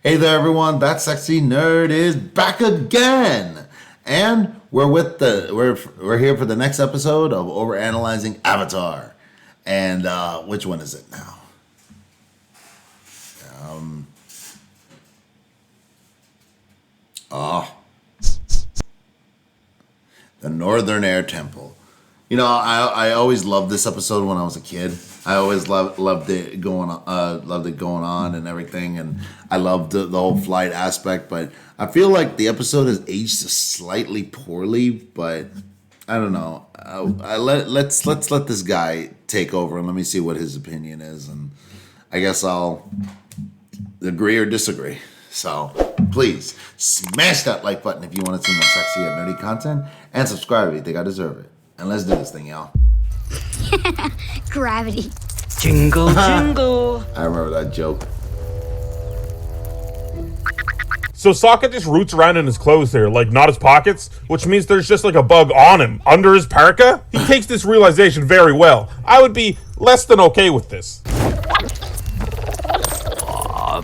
Hey there, everyone! That sexy nerd is back again, and we're here for the next episode of Overanalyzing Avatar. And which one is it now? The Northern Air Temple. You know, I always loved this episode when I was a kid. I always loved it going on and everything, and I loved the whole flight aspect. But I feel like the episode has aged slightly poorly. But I don't know. Let's let this guy take over and let me see what his opinion is, and I guess I'll agree or disagree. So please smash that like button if you want to see more sexy and nerdy content, and subscribe if you think I deserve it. And let's do this thing, y'all. Gravity. Jingle, jingle. I remember that joke. So Sokka just roots around in his clothes here, like not his pockets, which means there's just like a bug on him, under his parka. He takes this realization very well. I would be less than okay with this.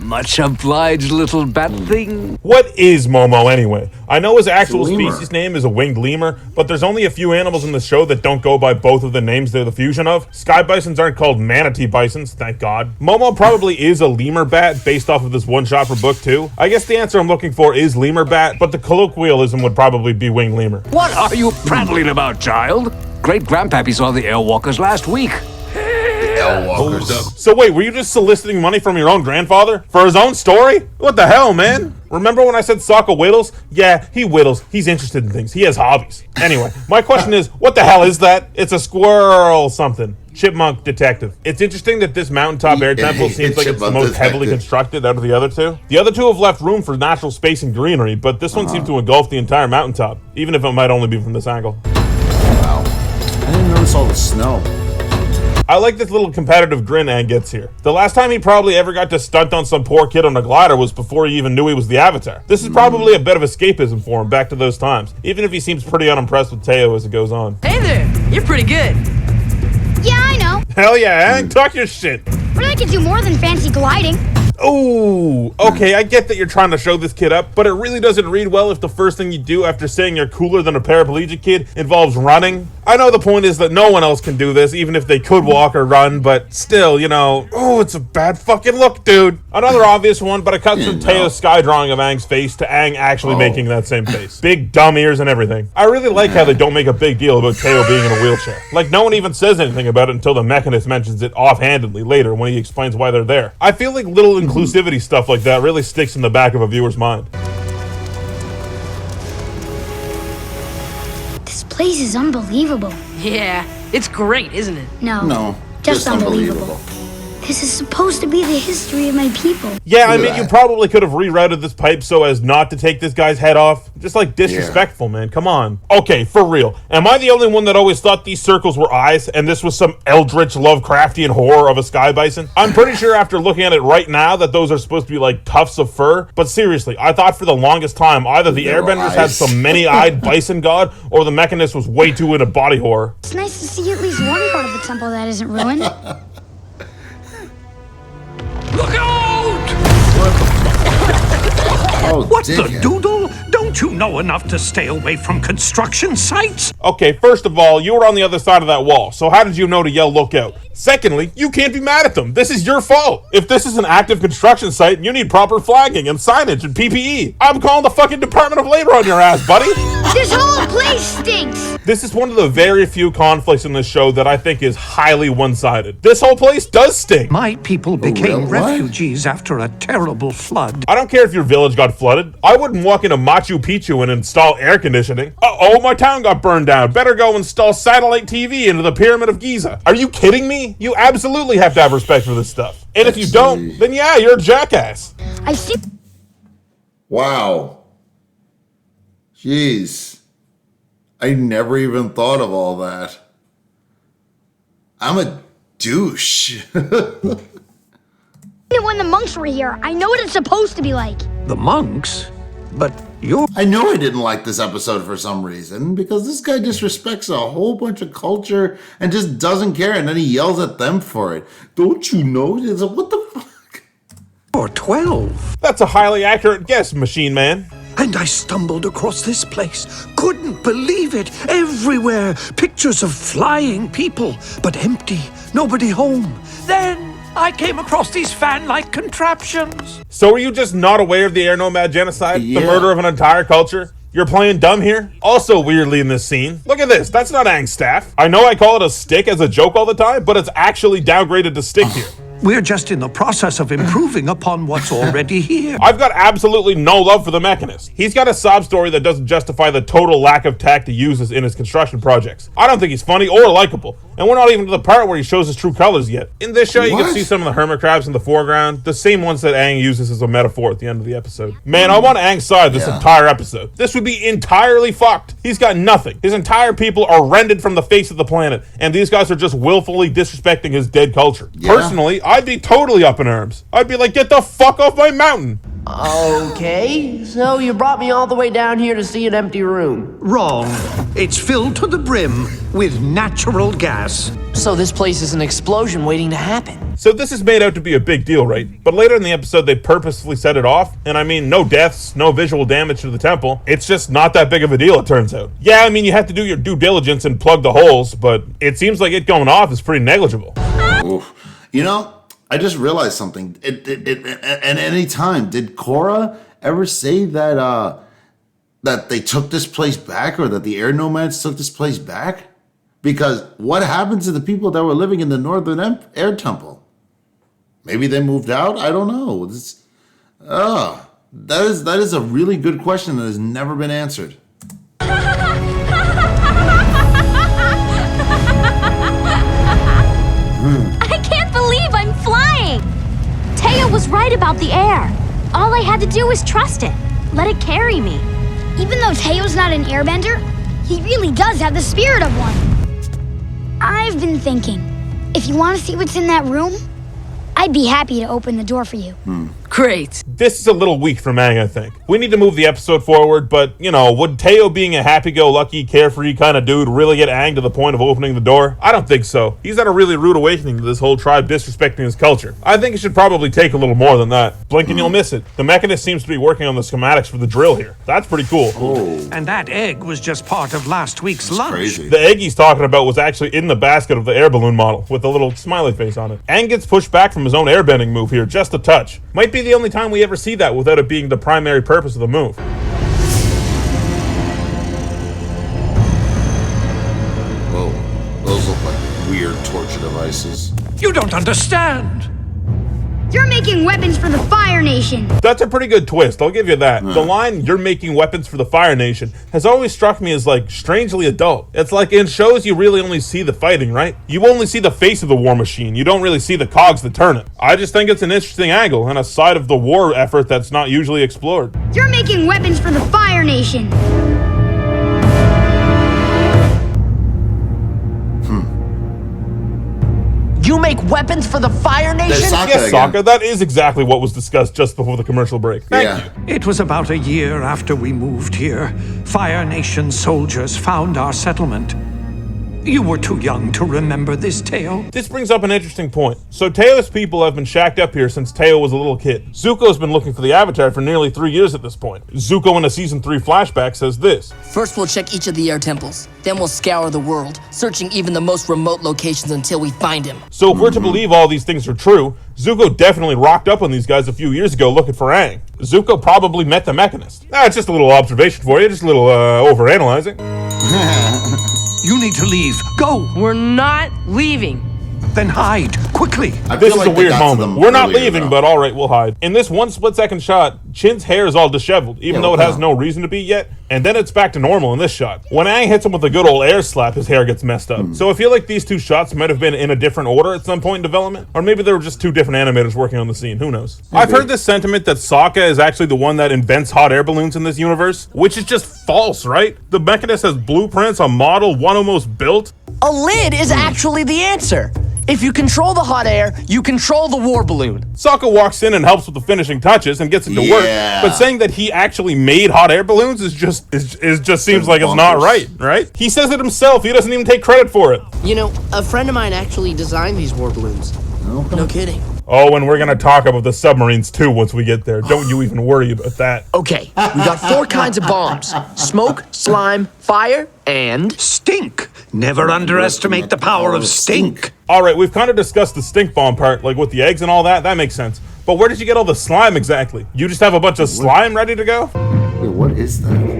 Much obliged, little bat thing. What is Momo anyway? I know his actual lemur. species name is a winged lemur, but there's only a few animals in the show that don't go by both of the names they're the fusion of. Sky bisons aren't called manatee bisons, thank God. Momo probably is a lemur bat based off of this one shot for book 2. I guess the answer I'm looking for is lemur bat, but the colloquialism would probably be winged lemur. What are you prattling about, child? Great grandpappy saw the Airwalkers last week. So wait, were you just soliciting money from your own grandfather? For his own story? What the hell, man? Remember when I said Sokka whittles? Yeah, he whittles. He's interested in things. He has hobbies. Anyway, my question is, what the hell is that? It's a squirrel something. Chipmunk detective. It's interesting that this mountaintop air temple seems like it's the most heavily constructed out of the other two. The other two have left room for natural space and greenery, but this one seems to engulf the entire mountaintop, even if it might only be from this angle. Wow. I didn't notice all the snow. I like this little competitive grin Aang gets here. The last time he probably ever got to stunt on some poor kid on a glider was before he even knew he was the Avatar. This is probably a bit of escapism for him back to those times, even if he seems pretty unimpressed with Teo as it goes on. Hey there, you're pretty good. Yeah, I know. Hell yeah, Aang, talk your shit. But I can do more than fancy gliding. Ooh, okay, I get that you're trying to show this kid up, but it really doesn't read well if the first thing you do after saying you're cooler than a paraplegic kid involves running. I know the point is that no one else can do this, even if they could walk or run, but still, you know, oh, it's a bad fucking look, dude. Another obvious one, but it cuts from Teo's sky drawing of Aang's face to Aang actually making that same face. Big dumb ears and everything. I really like how they don't make a big deal about Teo being in a wheelchair. Like, no one even says anything about it until the Mechanist mentions it offhandedly later when he explains why they're there. I feel like little inclusivity stuff like that really sticks in the back of a viewer's mind. This place is unbelievable. Yeah, it's great, isn't it? No, just unbelievable. This is supposed to be the history of my people. Yeah, I mean, you probably could have rerouted this pipe so as not to take this guy's head off. Just like disrespectful, man. Come on. Okay, for real. Am I the only one that always thought these circles were eyes and this was some eldritch Lovecraftian horror of a sky bison? I'm pretty sure after looking at it right now that those are supposed to be like tufts of fur. But seriously, I thought for the longest time either the airbenders had some many-eyed bison god or the Mechanist was way too into body horror. It's nice to see at least one part of the temple that isn't ruined. Look out! Oh, What the dickhead. doodle? Don't you know enough to stay away from construction sites? Okay, first of all, you were on the other side of that wall, so how did you know to yell look out? Secondly, you can't be mad at them. This is your fault. If this is an active construction site, you need proper flagging and signage and PPE. I'm calling the fucking Department of Labor on your ass, buddy. This whole place stinks. This is one of the very few conflicts in this show that I think is highly one-sided. This whole place does stink. My people became really? What? refugees after a terrible flood. I don't care if your village got flooded. I wouldn't walk into Machu Picchu and install air conditioning. Uh-oh, my town got burned down. Better go install satellite TV into the Pyramid of Giza. Are you kidding me? You absolutely have to have respect for this stuff. And if you don't, then yeah, you're a jackass. I see. Wow. Jeez. I never even thought of all that. I'm a douche. When the monks were here, I know what it's supposed to be like. The monks? But you're... I know I didn't like this episode for some reason, because this guy disrespects a whole bunch of culture and just doesn't care, and then he yells at them for it. Don't you know? It's like, what the fuck? Or 12. That's a highly accurate guess, Machine Man. And I stumbled across this place. Couldn't believe it. Everywhere. Pictures of flying people, but empty. Nobody home. Then I came across these fan-like contraptions. So were you just not aware of the air nomad genocide? Yeah. The murder of an entire culture? You're playing dumb here? Also weirdly in this scene, look at this. That's not Aang's staff. I know I call it a stick as a joke all the time, but it's actually downgraded to stick here. We're just in the process of improving upon what's already here. I've got absolutely no love for the Mechanist. He's got a sob story that doesn't justify the total lack of tact he uses in his construction projects. I don't think he's funny or likable, and we're not even to the part where he shows his true colors yet. In this show, you can What? see some of the hermit crabs in the foreground, the same ones that Aang uses as a metaphor at the end of the episode. Man, I'm on Aang's side this entire episode. This would be entirely fucked. He's got nothing. His entire people are rended from the face of the planet, and these guys are just willfully disrespecting his dead culture. Yeah. Personally, I'd be totally up in arms. I'd be like, get the fuck off my mountain. Okay, so you brought me all the way down here to see an empty room. Wrong. It's filled to the brim with natural gas. So this place is an explosion waiting to happen. So this is made out to be a big deal, right? But later in the episode, they purposefully set it off. And I mean, no deaths, no visual damage to the temple. It's just not that big of a deal, it turns out. Yeah, I mean, you have to do your due diligence and plug the holes, but it seems like it going off is pretty negligible. Oof. You know, I just realized something. At any time, did Korra ever say that that they took this place back, or that the air nomads took this place back? Because what happened to the people that were living in the Northern Air Temple? Maybe they moved out? I don't know. That is a really good question that has never been answered. I can't believe I'm flying! Teo was right about the air. All I had to do was trust it. Let it carry me. Even though Teo's not an airbender, he really does have the spirit of one. I've been thinking, if you want to see what's in that room, I'd be happy to open the door for you. Great. This is a little weak for Aang, I think. We need to move the episode forward, but, you know, would Teo being a happy-go-lucky, carefree kind of dude really get Aang to the point of opening the door? I don't think so. He's had a really rude awakening to this whole tribe disrespecting his culture. I think it should probably take a little more than that. Blink and you'll miss it. The Mechanist seems to be working on the schematics for the drill here. That's pretty cool. And that egg was just part of last week's lunch. Crazy. The egg he's talking about was actually in the basket of the air balloon model with a little smiley face on it. Aang gets pushed back from his own airbending move here just a touch. Might be the only time we ever see that without it being the primary purpose of the move. Whoa, those look like weird torture devices. You don't understand. You're making weapons for the Fire Nation. That's a pretty good twist, I'll give you that. The line, "you're making weapons for the Fire Nation," has always struck me as, like, strangely adult. It's like in shows you really only see the fighting, right? You only see the face of the war machine. You don't really see the cogs that turn it. I just think it's an interesting angle and a side of the war effort that's not usually explored. You're making weapons for the Fire Nation. You make weapons for the Fire Nation? There's Sokka Yes, again. Sokka, that is exactly what was discussed just before the commercial break. Thank Yeah. you. It was about a year after we moved here. Fire Nation soldiers found our settlement. You were too young to remember this tale. This brings up an interesting point. So Teo's people have been shacked up here since Teo was a little kid. Zuko's been looking for the Avatar for nearly 3 years at this point. Zuko in a season 3 flashback says this. First, we'll check each of the air temples. Then we'll scour the world, searching even the most remote locations until we find him. So if we're to believe all these things are true, Zuko definitely rocked up on these guys a few years ago looking for Aang. Zuko probably met the Mechanist. It's just a little observation for you, just a little overanalyzing. You need to leave. Go. We're not leaving. Then hide. Quickly. I This feel is like a they weird got to moment. them We're not earlier, leaving, though. but alright, we'll hide. In this one split-second shot, Chin's hair is all disheveled, even though it has no reason to be yet, and then it's back to normal in this shot. When Aang hits him with a good old air slap, his hair gets messed up. So I feel like these two shots might have been in a different order at some point in development, or maybe there were just two different animators working on the scene, who knows. I've heard this sentiment that Sokka is actually the one that invents hot air balloons in this universe, which is just false, right? The Mechanist has blueprints, a model, one almost built. A lid is actually the answer. If you control the hot air, you control the war balloon. Sokka walks in and helps with the finishing touches and gets it to Yeah. work. But saying that he actually made hot air balloons is just seems like it's not bonkers. right? He says it himself. He doesn't even take credit for it. You know, a friend of mine actually designed these war balloons. No kidding. Oh, and we're gonna talk about the submarines too once we get there. Don't you even worry about that. Okay, we got 4 kinds of bombs. Smoke, slime, fire, and... Stink. Never underestimate the power of stink. All right, we've kind of discussed the stink bomb part, like with the eggs and all that. That makes sense. But where did you get all the slime exactly? You just have a bunch of slime ready to go? Wait, what is that?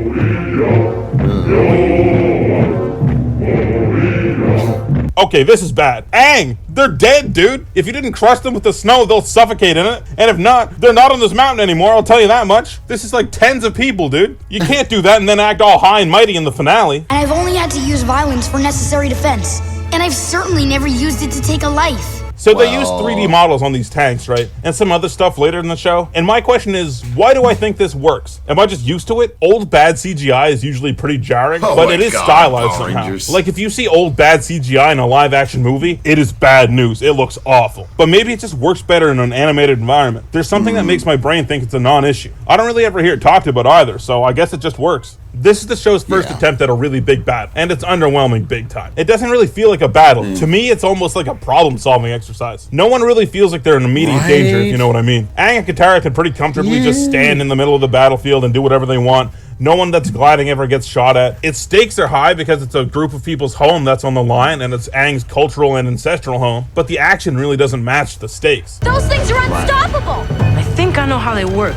Okay, this is bad. Aang, they're dead, dude. If you didn't crush them with the snow, they'll suffocate in it. And if not, they're not on this mountain anymore, I'll tell you that much. This is like tens of people, dude. You can't do that and then act all high and mighty in the finale. And I've only had to use violence for necessary defense. And I've certainly never used it to take a life. So they use 3D models on these tanks, right? And some other stuff later in the show. And my question is, why do I think this works? Am I just used to it? Old bad CGI is usually pretty jarring, but it is stylized somehow. Like if you see old bad CGI in a live action movie, it is bad news. It looks awful. But maybe it just works better in an animated environment. There's something that makes my brain think it's a non-issue. I don't really ever hear it talked about either, so I guess it just works. This is the show's first attempt at a really big battle, and it's underwhelming big time. It doesn't really feel like a battle. To me, it's almost like a problem-solving exercise. No one really feels like they're in immediate danger, if you know what I mean. Aang and Katara can pretty comfortably just stand in the middle of the battlefield and do whatever they want. No one that's gliding ever gets shot at. Its stakes are high because it's a group of people's home that's on the line, and it's Aang's cultural and ancestral home, but the action really doesn't match the stakes. Those things are unstoppable! I think I know how they work.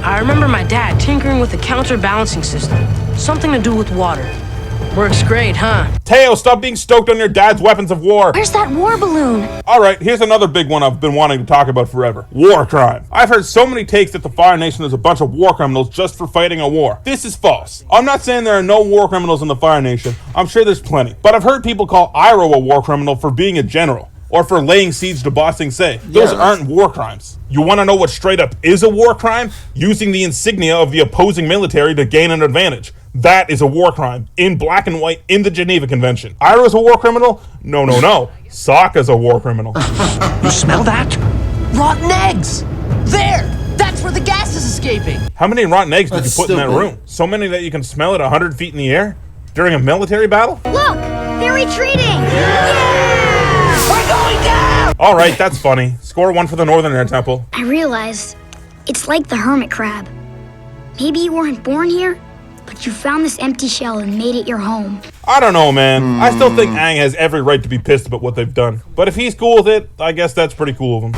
I remember my dad tinkering with a counterbalancing system. Something to do with water. Works great, huh? Teo, stop being stoked on your dad's weapons of war. Where's that war balloon? Alright, here's another big one I've been wanting to talk about forever. War crime. I've heard so many takes that the Fire Nation is a bunch of war criminals just for fighting a war. This is false. I'm not saying there are no war criminals in the Fire Nation. I'm sure there's plenty. But I've heard people call Iroh a war criminal for being a general, or for laying siege to Ba Sing Se. Those aren't war crimes. You want to know what straight up is a war crime? Using the insignia of the opposing military to gain an advantage. That is a war crime, in black and white, in the Geneva Convention. Iroh's a war criminal? No. Sokka's a war criminal. You smell that? Rotten eggs! There! That's where the gas is escaping! How many rotten eggs did you That's put in that stupid. room? So many that you can smell it 100 feet in the air? During a military battle? Look! They're retreating! We're going down! Alright, that's funny. Score 1 for the Northern Air Temple. I realized it's like the hermit crab. Maybe you weren't born here, but you found this empty shell and made it your home. I don't know, man. I still think Aang has every right to be pissed about what they've done. But if he's cool with it, I guess that's pretty cool of him.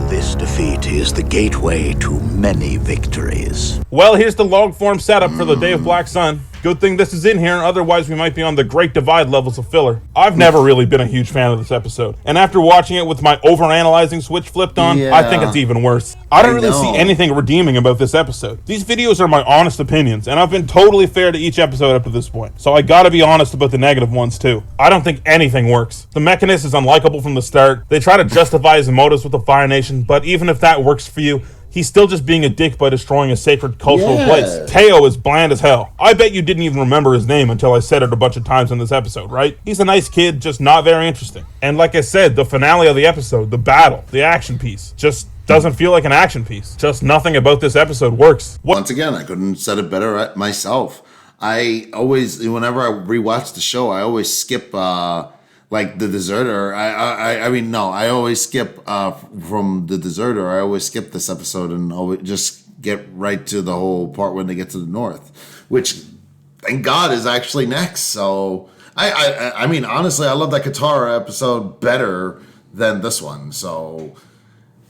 This defeat is the gateway to many victories. Well, here's the long form setup for the Day of Black Sun. Good thing this is in here, otherwise we might be on the Great Divide levels of filler. I've never really been a huge fan of this episode, and after watching it with my overanalyzing switch flipped on, I think it's even worse. I don't really see anything redeeming about this episode. These videos are my honest opinions, and I've been totally fair to each episode up to this point, so I gotta be honest about the negative ones too. I don't think anything works. The Mechanist is unlikable from the start. They try to justify his motives with the Fire Nation, but even if that works for you, he's still just being a dick by destroying a sacred cultural place. Teo is bland as hell. I bet you didn't even remember his name until I said it a bunch of times in this episode, right? He's a nice kid, just not very interesting. And like I said, the finale of the episode, the battle, the action piece, just doesn't feel like an action piece. Just nothing about this episode works. Once again, I couldn't have said it better myself. I always, whenever I rewatch the show, I always skip like the deserter. I always skip from the deserter. I always skip this episode and always just get right to the whole part when they get to the north, which thank God is actually next. So I mean, honestly, I love that Katara episode better than this one. So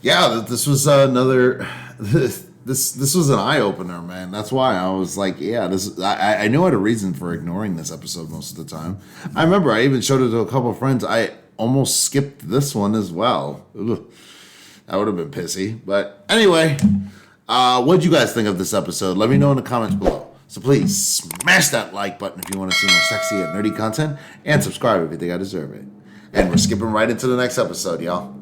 yeah, this was another. This was an eye opener, man. That's why I was like, yeah, this. I knew I had a reason for ignoring this episode most of the time. I remember I even showed it to a couple of friends. I almost skipped this one as well. Ugh. That would have been pissy. But anyway, what did you guys think of this episode? Let me know in the comments below. So please smash that like button if you want to see more sexy and nerdy content, and subscribe if you think I deserve it. And we're skipping right into the next episode, y'all.